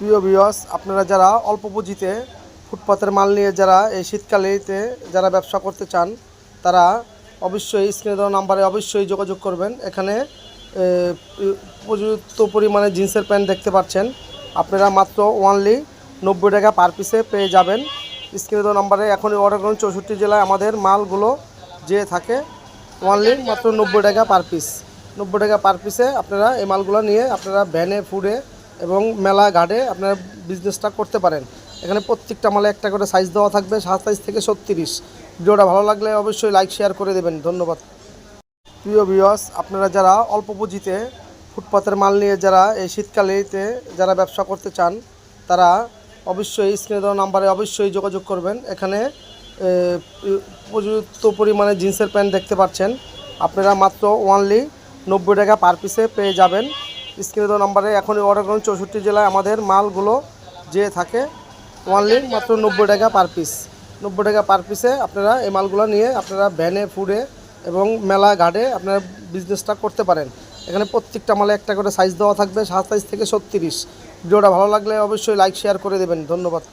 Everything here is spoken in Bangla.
প্রিয় ভিউয়ার্স, আপনারা যারা অল্প পুঁজিতে ফুটপাতের মাল নিয়ে যারা এই শীতকালেতে যারা ব্যবসা করতে চান, তারা অবশ্যই স্ক্রিনে দেওয়া নাম্বারে অবশ্যই যোগাযোগ করবেন। এখানে প্রযুক্ত পরিমাণে জিন্সের প্যান্ট দেখতে পাচ্ছেন, আপনারা মাত্র অনলি 90 টাকা পার পিসে পেয়ে যাবেন। স্ক্রিনে দেওয়া নাম্বারে এখনই অর্ডার করুন। 64 জেলায় আমাদের মালগুলো যে থাকে অনলি মাত্র 90 টাকা পার পিস। 90 টাকা পার পিসে আপনারা এই মালগুলো নিয়ে আপনারা ভ্যানে ফুডে এবং মেলা ঘাটে আপনারা বিজনেসটা করতে পারেন। এখানে প্রত্যেকটা মালে একটা করে সাইজ দেওয়া থাকবে, 7 সাইজ থেকে 36। ভিডিওটা ভালো লাগলে অবশ্যই লাইক শেয়ার করে দেবেন। ধন্যবাদ। প্রিয় ভিউয়ার্স, আপনারা যারা অল্প পুঁজিতে ফুটপাতের মাল নিয়ে যারা এই শীতকালেতে যারা ব্যবসা করতে চান, তারা অবশ্যই স্ক্রিনে দেওয়া নাম্বারে অবশ্যই যোগাযোগ করবেন। এখানে প্রযুক্ত পরিমাণে জিন্সের প্যান্ট দেখতে পাচ্ছেন, আপনারা মাত্র অনলি 90 টাকা পার পিসে পেয়ে যাবেন। স্ক্রিনে দেওয়া নাম্বারে এখনই অর্ডার করুন। 64 জেলায় আমাদের মালগুলো যে থাকে অনলি মাত্র 90 টাকা পার পিস। 90 টাকা পার পিসে আপনারা এই মালগুলো নিয়ে আপনারা ভ্যানে ফুডে এবং মেলা ঘাটে আপনারা বিজনেসটা করতে পারেন। এখানে প্রত্যেকটা মালে একটা করে সাইজ দেওয়া থাকবে, 7 সাইজ থেকে 36। ভিডিওটা ভালো লাগলে অবশ্যই লাইক শেয়ার করে দেবেন। ধন্যবাদ।